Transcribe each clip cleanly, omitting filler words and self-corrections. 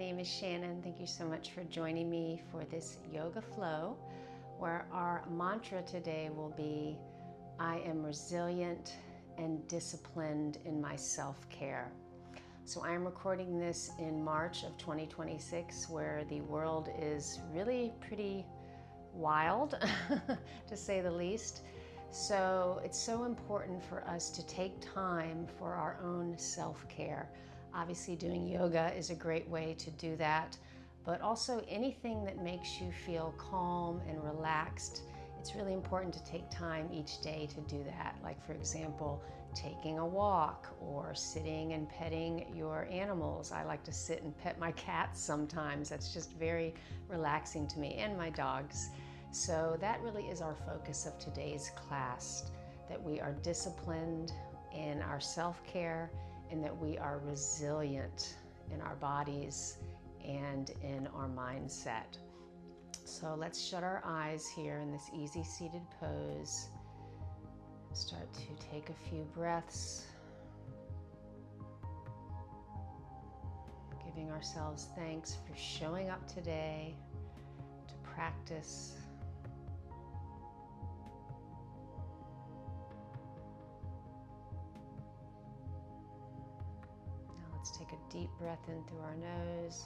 name is Shannon. Thank you so much for joining me for this yoga flow, where our mantra today will be, I am resilient and disciplined in my self-care. So I am recording this in March of 2026, where the world is really pretty wild, to say the least. So it's so important for us to take time for our own self-care. Obviously, doing yoga is a great way to do that, but also anything that makes you feel calm and relaxed. It's really important to take time each day to do that. Like, for example, taking a walk or sitting and petting your animals. I like to sit and pet my cats sometimes. That's just very relaxing to me, and my dogs. So that really is our focus of today's class, that we are disciplined in our self-care and that we are resilient in our bodies and in our mindset. So let's shut our eyes here in this easy seated pose. Start to take a few breaths, giving ourselves thanks for showing up today to practice. Let's take a deep breath in through our nose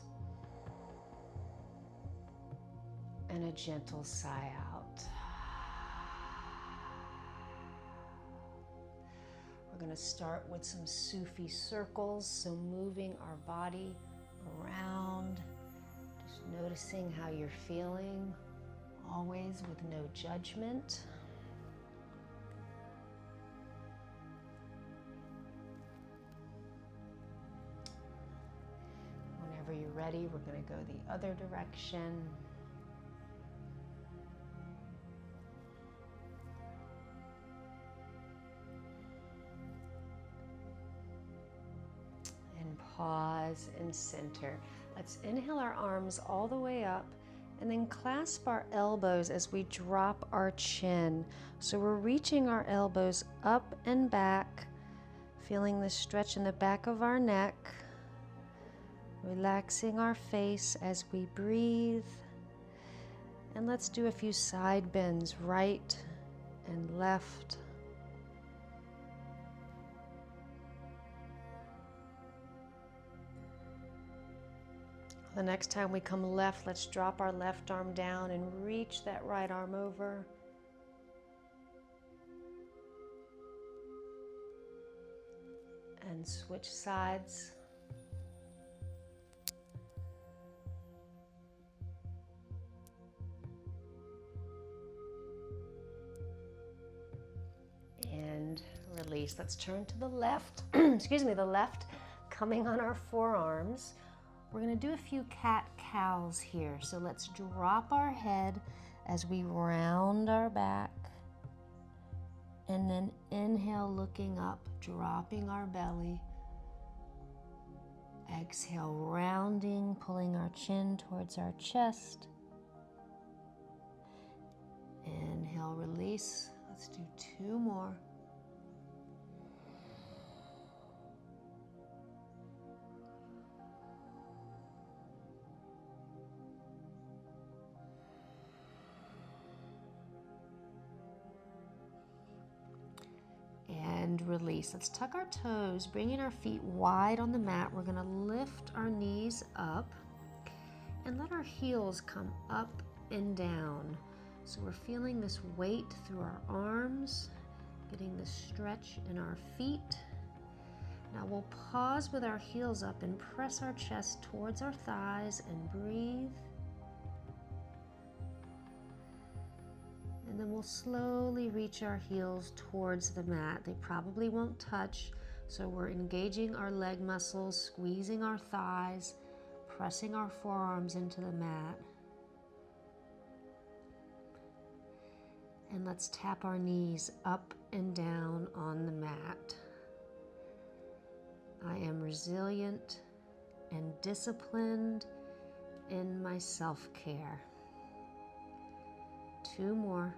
and a gentle sigh out. We're going to start with some Sufi circles, so moving our body around, just noticing how you're feeling, always with no judgment. Whenever you're ready, we're going to go the other direction. And pause and center. Let's inhale our arms all the way up and then clasp our elbows as we drop our chin. So we're reaching our elbows up and back, feeling the stretch in the back of our neck. Relaxing our face as we breathe. And let's do a few side bends, right and left. The next time we come left, let's drop our left arm down and reach that right arm over. And switch sides. And release. Let's turn to the left. Excuse me, the left, coming on our forearms. We're going to do a few cat-cows here. So let's drop our head as we round our back. And then inhale, looking up, dropping our belly. Exhale, rounding, pulling our chin towards our chest. Inhale, release. Let's do 2 more. And release. Let's tuck our toes, bringing our feet wide on the mat. We're going to lift our knees up and let our heels come up and down. So we're feeling this weight through our arms, getting the stretch in our feet. Now we'll pause with our heels up and press our chest towards our thighs and breathe. And then we'll slowly reach our heels towards the mat. They probably won't touch, so we're engaging our leg muscles, squeezing our thighs, pressing our forearms into the mat. And let's tap our knees up and down on the mat. I am resilient and disciplined in my self-care. 2 more.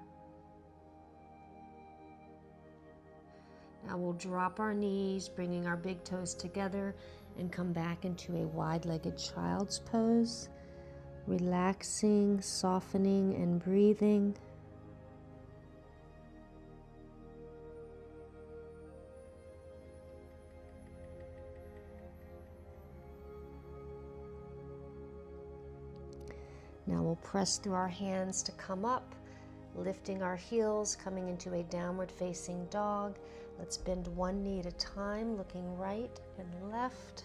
Now we'll drop our knees, bringing our big toes together and come back into a wide-legged child's pose, relaxing, softening, and breathing. Now we'll press through our hands to come up, lifting our heels, coming into a downward facing dog. Let's bend one knee at a time, looking right and left.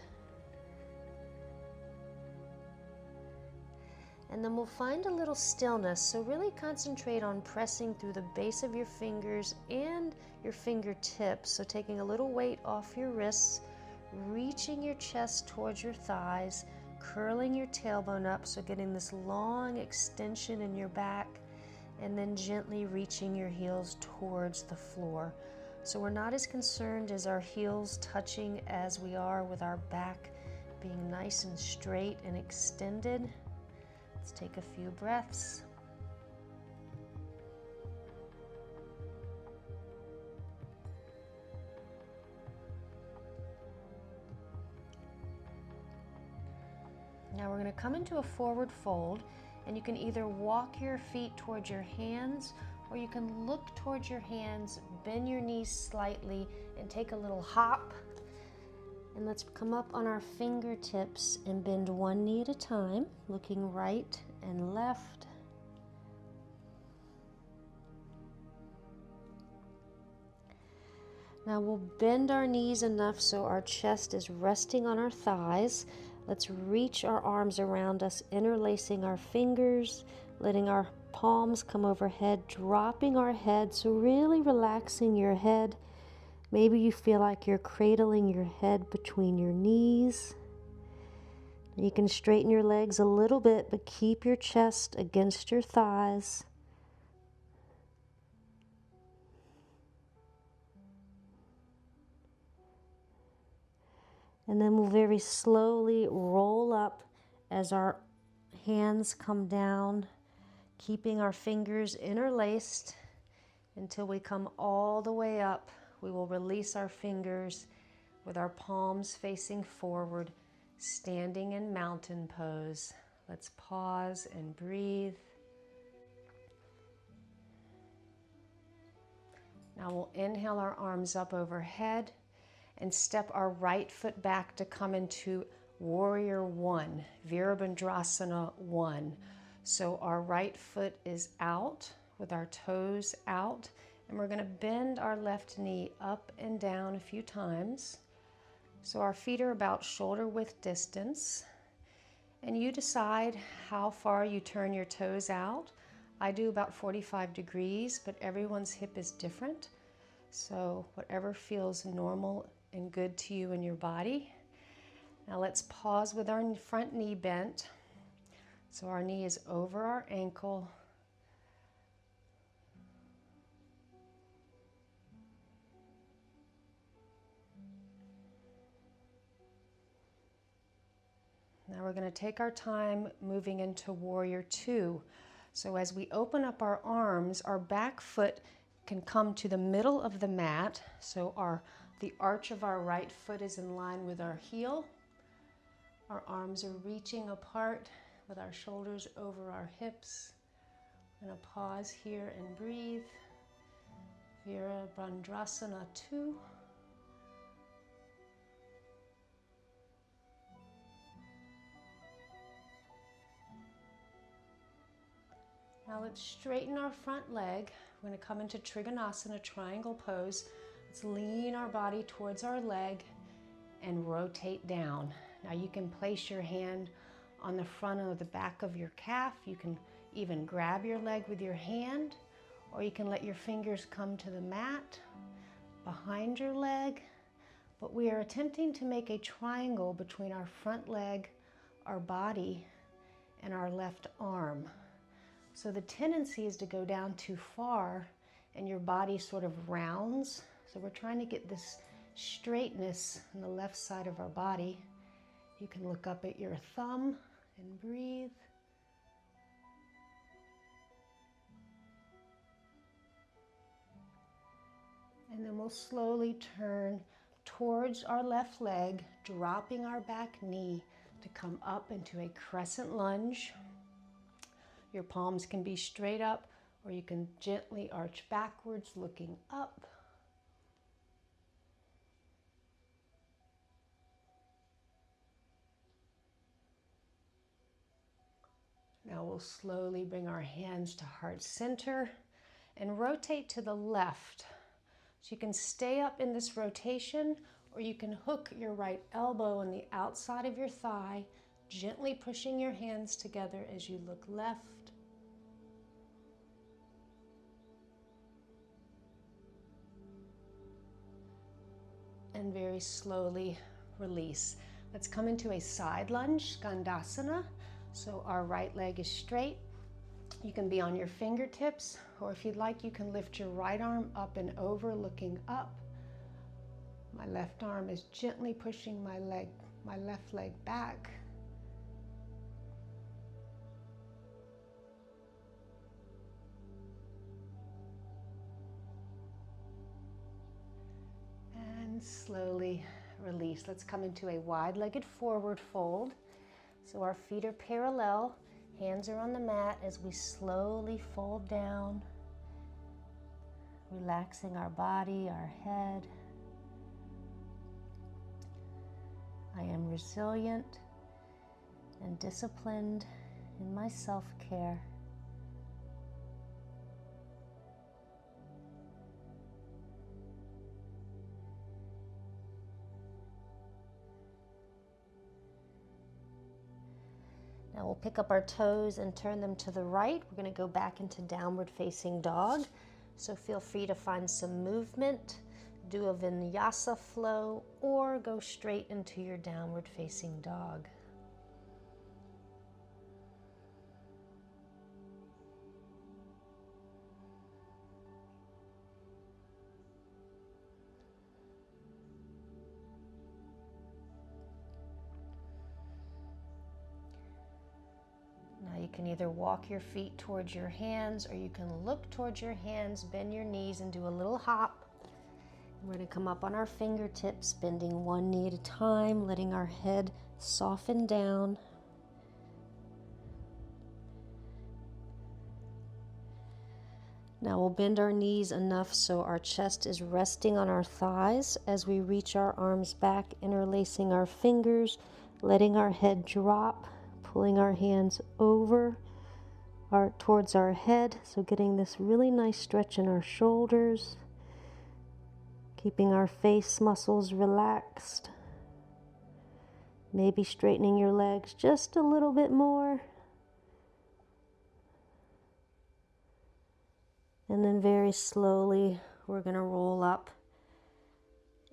And then we'll find a little stillness, so really concentrate on pressing through the base of your fingers and your fingertips. So taking a little weight off your wrists, reaching your chest towards your thighs, curling your tailbone up, so getting this long extension in your back, and then gently reaching your heels towards the floor. So we're not as concerned as our heels touching as we are with our back being nice and straight and extended. Let's take a few breaths. Now we're going to come into a forward fold, and you can either walk your feet towards your hands, or you can look towards your hands, bend your knees slightly, and take a little hop. And let's come up on our fingertips and bend one knee at a time, looking right and left. Now we'll bend our knees enough so our chest is resting on our thighs. Let's reach our arms around us, interlacing our fingers, letting our palms come overhead, dropping our head, so really relaxing your head. Maybe you feel like you're cradling your head between your knees. You can straighten your legs a little bit, but keep your chest against your thighs. And then we'll very slowly roll up as our hands come down, keeping our fingers interlaced until we come all the way up. We will release our fingers with our palms facing forward, standing in mountain pose. Let's pause and breathe. Now we'll inhale our arms up overhead and step our right foot back to come into Warrior One, Virabhadrasana 1. So our right foot is out with our toes out, and we're going to bend our left knee up and down a few times. So our feet are about shoulder width distance, and you decide how far you turn your toes out. I do about 45 degrees, but everyone's hip is different. So whatever feels normal and good to you in your body. Now let's pause with our front knee bent. So our knee is over our ankle. Now we're going to take our time moving into Warrior Two. So as we open up our arms, our back foot can come to the middle of the mat. So the arch of our right foot is in line with our heel. Our arms are reaching apart with our shoulders over our hips. I'm going to pause here and breathe. Virabhadrasana 2. Now let's straighten our front leg. We're going to come into Trikonasana, triangle pose. Let's lean our body towards our leg and rotate down. Now you can place your hand on the front of the back of your calf. You can even grab your leg with your hand, or you can let your fingers come to the mat behind your leg. But we are attempting to make a triangle between our front leg, our body, and our left arm. So the tendency is to go down too far and your body sort of rounds. So we're trying to get this straightness on the left side of our body. You can look up at your thumb and breathe. And then we'll slowly turn towards our left leg, dropping our back knee to come up into a crescent lunge. Your palms can be straight up, or you can gently arch backwards, looking up. Now we'll slowly bring our hands to heart center and rotate to the left. So you can stay up in this rotation, or you can hook your right elbow on the outside of your thigh, gently pushing your hands together as you look left. And very slowly release. Let's come into a side lunge, Skandasana. So our right leg is straight. You can be on your fingertips, or if you'd like, you can lift your right arm up and over, looking up. My left arm is gently pushing my left leg back. And slowly release. Let's come into a wide-legged forward fold. So our feet are parallel, hands are on the mat as we slowly fold down, relaxing our body, our head. I am resilient and disciplined in my self-care. Now we'll pick up our toes and turn them to the right. We're going to go back into downward facing dog. So feel free to find some movement, do a vinyasa flow, or go straight into your downward facing dog. Now you can either walk your feet towards your hands, or you can look towards your hands, bend your knees and do a little hop. We're going to come up on our fingertips, bending one knee at a time, letting our head soften down. Now we'll bend our knees enough so our chest is resting on our thighs as we reach our arms back, interlacing our fingers, letting our head drop, pulling our hands over towards our head. So getting this really nice stretch in our shoulders, keeping our face muscles relaxed, maybe straightening your legs just a little bit more. And then very slowly, we're going to roll up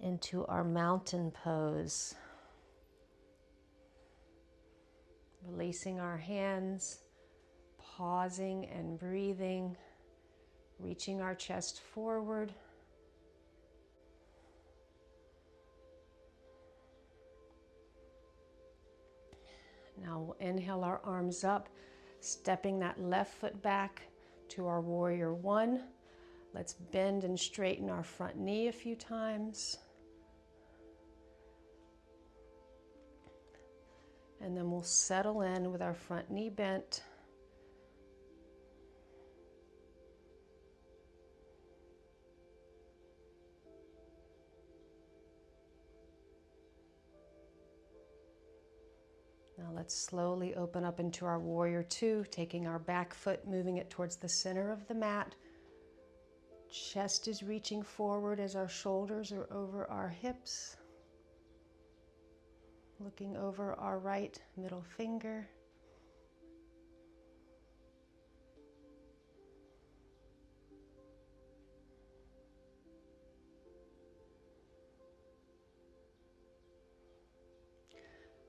into our mountain pose. Releasing our hands, pausing and breathing, reaching our chest forward. Now we'll inhale our arms up, stepping that left foot back to our warrior one. Let's bend and straighten our front knee a few times. And then we'll settle in with our front knee bent. Now let's slowly open up into our warrior two, taking our back foot, moving it towards the center of the mat. Chest is reaching forward as our shoulders are over our hips. Looking over our right middle finger.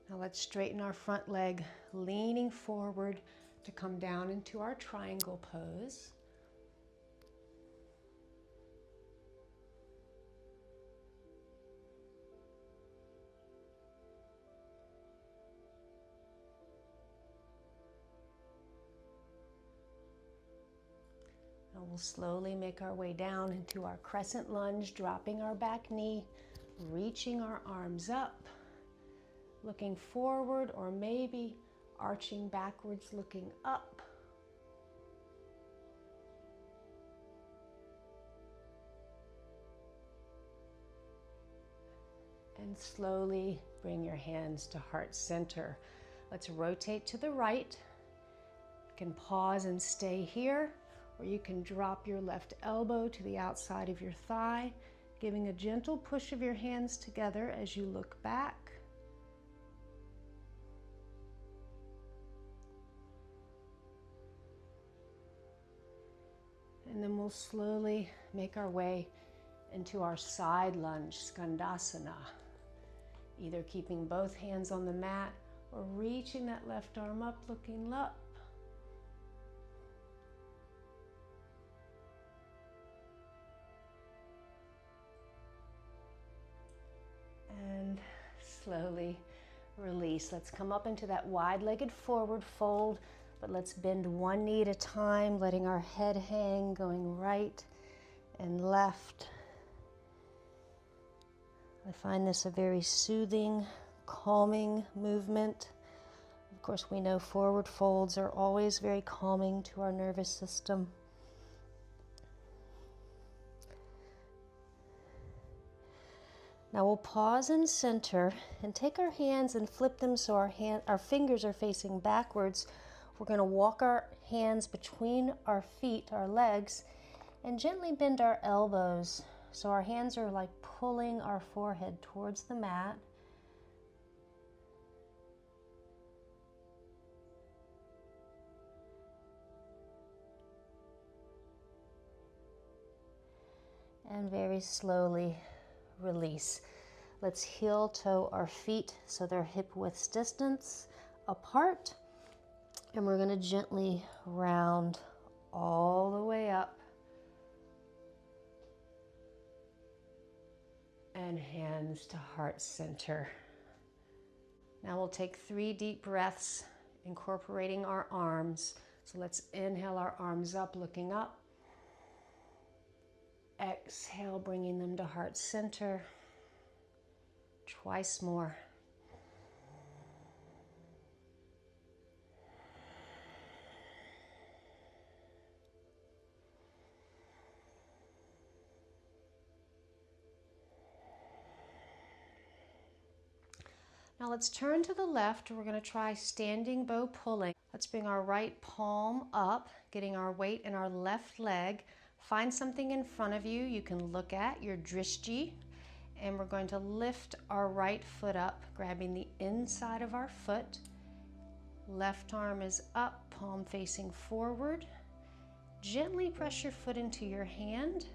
Now let's straighten our front leg, leaning forward to come down into our triangle pose. Now we'll slowly make our way down into our crescent lunge, dropping our back knee, reaching our arms up, looking forward, or maybe arching backwards, looking up. And slowly bring your hands to heart center. Let's rotate to the right. You can pause and stay here, or you can drop your left elbow to the outside of your thigh, giving a gentle push of your hands together as you look back. And then we'll slowly make our way into our side lunge, Skandasana. Either keeping both hands on the mat or reaching that left arm up, looking up. And slowly release. Let's come up into that wide-legged forward fold, but let's bend one knee at a time, letting our head hang, going right and left. I find this a very soothing, calming movement. Of course, we know forward folds are always very calming to our nervous system. Now we'll pause and center and take our hands and flip them so our fingers are facing backwards. We're going to walk our hands between our feet, our legs, and gently bend our elbows so our hands are like pulling our forehead towards the mat. And very slowly release. Let's heel toe our feet so they're hip width distance apart. And we're going to gently round all the way up. And hands to heart center. Now we'll take 3 deep breaths, incorporating our arms. So let's inhale our arms up, looking up. Exhale, bringing them to heart center. Twice more. Now let's turn to the left. We're going to try standing bow pulling. Let's bring our right palm up, getting our weight in our left leg. Find something in front of you can look at, your drishti, and we're going to lift our right foot up, grabbing the inside of our foot. Left arm is up, palm facing forward. Gently press your foot into your hand,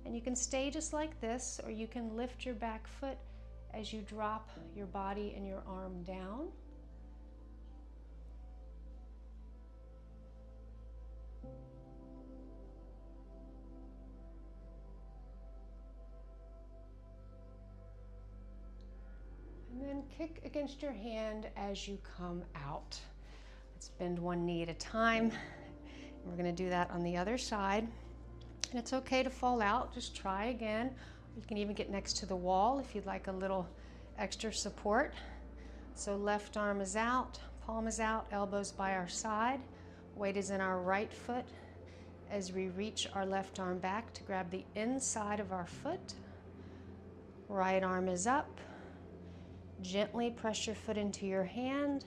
and you can stay just like this, or you can lift your back foot as you drop your body and your arm down. And then kick against your hand as you come out. Let's bend one knee at a time. We're going to do that on the other side. And it's okay to fall out, just try again. You can even get next to the wall if you'd like a little extra support. So left arm is out, palm is out, elbows by our side. Weight is in our right foot as we reach our left arm back to grab the inside of our foot. Right arm is up. Gently press your foot into your hand,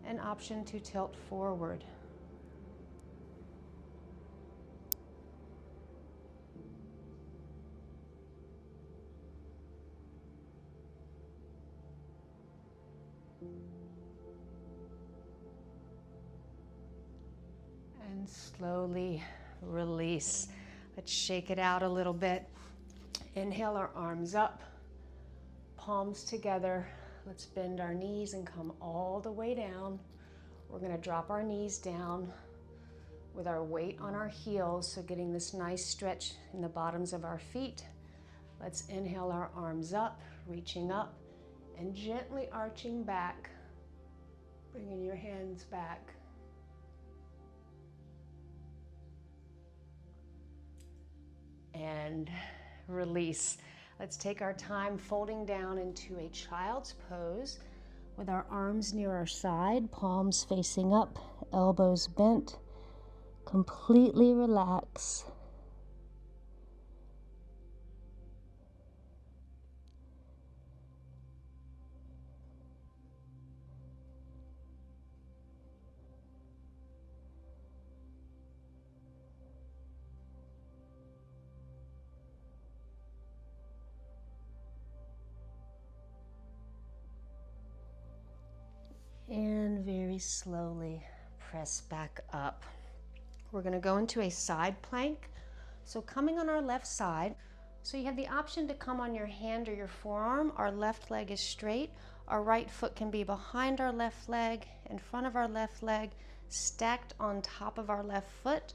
an option to tilt forward. And slowly release. Let's shake it out a little bit. Inhale our arms up, palms together. Let's bend our knees and come all the way down. We're going to drop our knees down with our weight on our heels, so getting this nice stretch in the bottoms of our feet. Let's inhale our arms up, reaching up, and gently arching back, bringing your hands back. And release. Let's take our time folding down into a child's pose with our arms near our side, palms facing up, elbows bent. Completely relax. And very slowly press back up. We're going to go into a side plank. So coming on our left side, so you have the option to come on your hand or your forearm. Our left leg is straight. Our right foot can be behind our left leg, in front of our left leg, stacked on top of our left foot,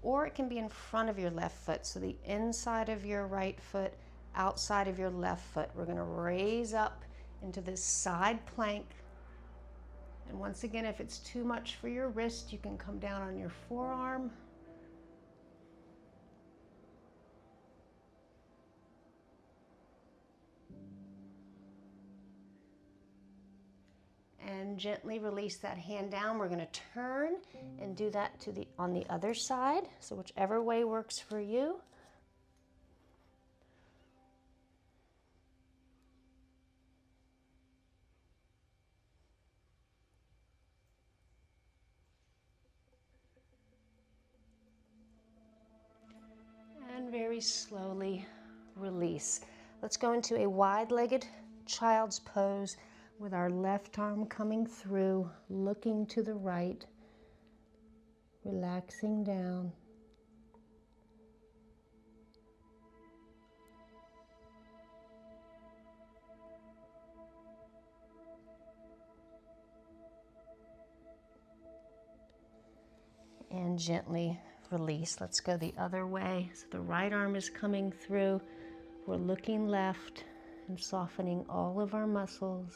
or it can be in front of your left foot. So the inside of your right foot, outside of your left foot. We're going to raise up into this side plank. And once again, if it's too much for your wrist, you can come down on your forearm. And gently release that hand down. We're going to turn and do that on the other side. So whichever way works for you. And very slowly release. Let's go into a wide-legged child's pose with our left arm coming through, looking to the right, relaxing down. And gently release. Let's go the other way. So the right arm is coming through. We're looking left and softening all of our muscles.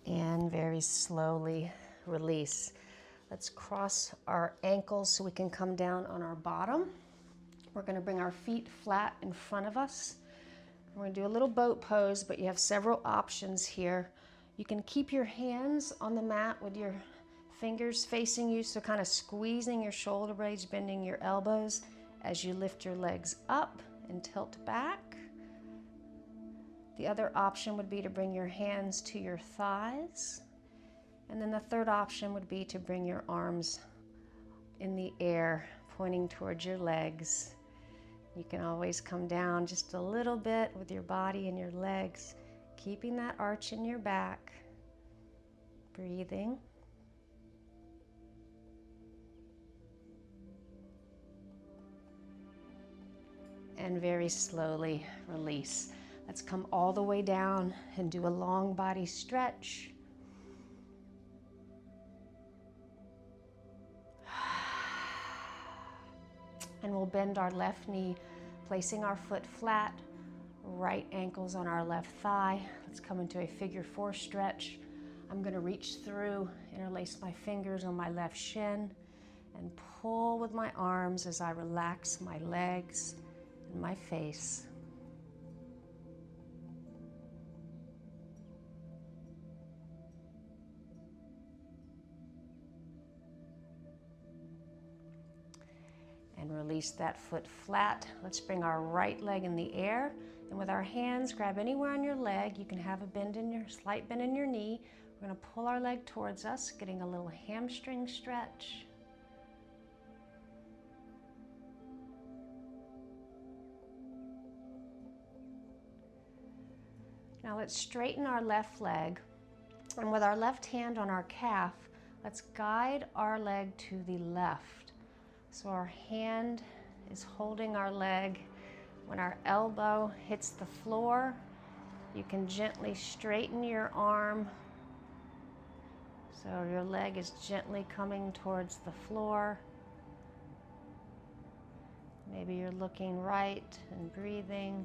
And very slowly release. Let's cross our ankles so we can come down on our bottom. We're going to bring our feet flat in front of us. We're going to do a little boat pose, but you have several options here. You can keep your hands on the mat with your fingers facing you, so kind of squeezing your shoulder blades, bending your elbows as you lift your legs up and tilt back. The other option would be to bring your hands to your thighs. And then the third option would be to bring your arms in the air, pointing towards your legs. You can always come down just a little bit with your body and your legs, keeping that arch in your back. Breathing. And very slowly release. Let's come all the way down and do a long body stretch. And we'll bend our left knee, placing our foot flat, right ankles on our left thigh. Let's come into a figure 4 stretch. I'm going to reach through, interlace my fingers on my left shin, and pull with my arms as I relax my legs and my face. And release that foot flat. Let's bring our right leg in the air, and with our hands, grab anywhere on your leg. You can have a slight bend in your knee. We're going to pull our leg towards us, getting a little hamstring stretch. Now let's straighten our left leg, and with our left hand on our calf, let's guide our leg to the left. So our hand is holding our leg. When our elbow hits the floor, you can gently straighten your arm. So your leg is gently coming towards the floor. Maybe you're looking right and breathing.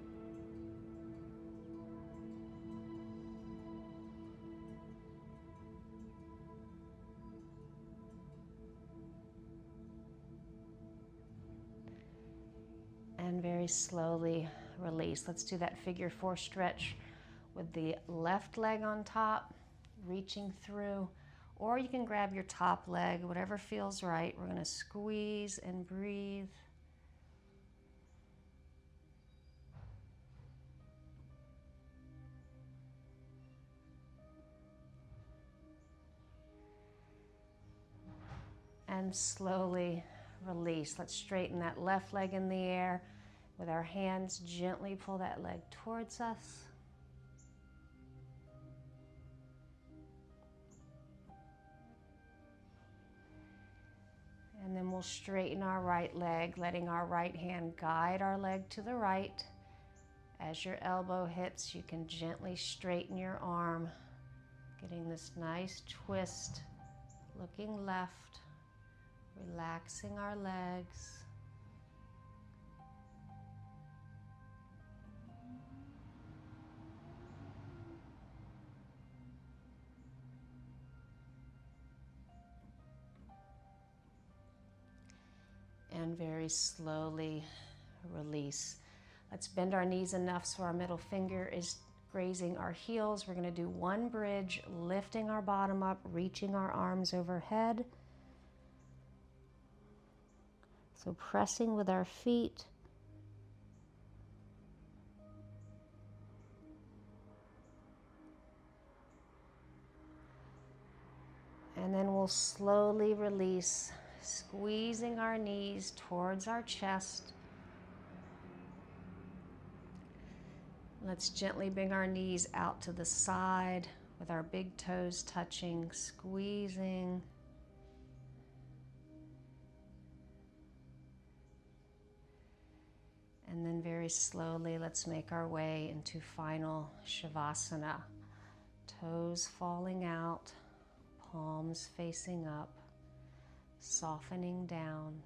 And very slowly release. Let's do that figure 4 stretch with the left leg on top, reaching through, or you can grab your top leg, whatever feels right. We're going to squeeze and breathe. And slowly release. Let's straighten that left leg in the air. With our hands, gently pull that leg towards us. And then we'll straighten our right leg, letting our right hand guide our leg to the right. As your elbow hits, you can gently straighten your arm, getting this nice twist, looking left, relaxing our legs. And very slowly release. Let's bend our knees enough so our middle finger is grazing our heels. We're going to do one bridge, lifting our bottom up, reaching our arms overhead. So pressing with our feet. And then we'll slowly release, squeezing our knees towards our chest. Let's gently bring our knees out to the side with our big toes touching, squeezing. And then very slowly, let's make our way into final Shavasana. Toes falling out, palms facing up, softening down.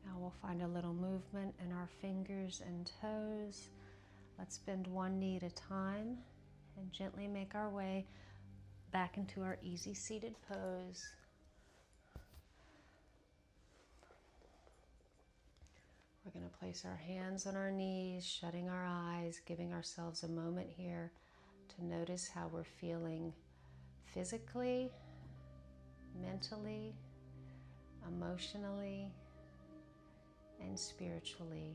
Now we'll find a little movement in our fingers and toes. Let's bend one knee at a time and gently make our way back into our easy seated pose. We're going to place our hands on our knees, shutting our eyes, giving ourselves a moment here to notice how we're feeling physically, mentally, emotionally, and spiritually.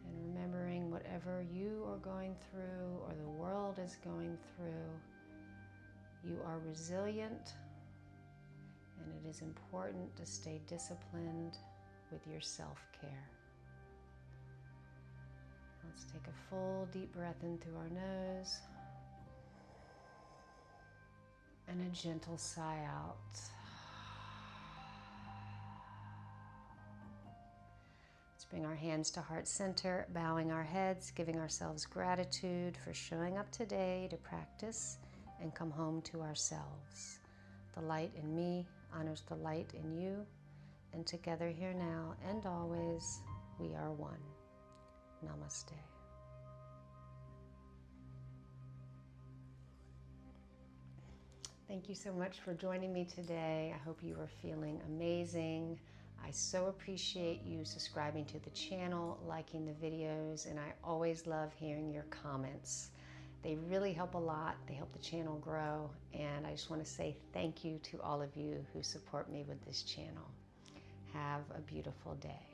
And remembering whatever you are going through or the world is going through, you are resilient, and it is important to stay disciplined with your self-care. Let's take a full deep breath in through our nose and a gentle sigh out. Let's bring our hands to heart center, bowing our heads, giving ourselves gratitude for showing up today to practice and come home to ourselves. The light in me honors the light in you, and together here now and always, we are one. Namaste. Thank you so much for joining me today. I hope you are feeling amazing. I so appreciate you subscribing to the channel, liking the videos, and I always love hearing your comments. They really help a lot. They help the channel grow, and I just want to say thank you to all of you who support me with this channel. Have a beautiful day.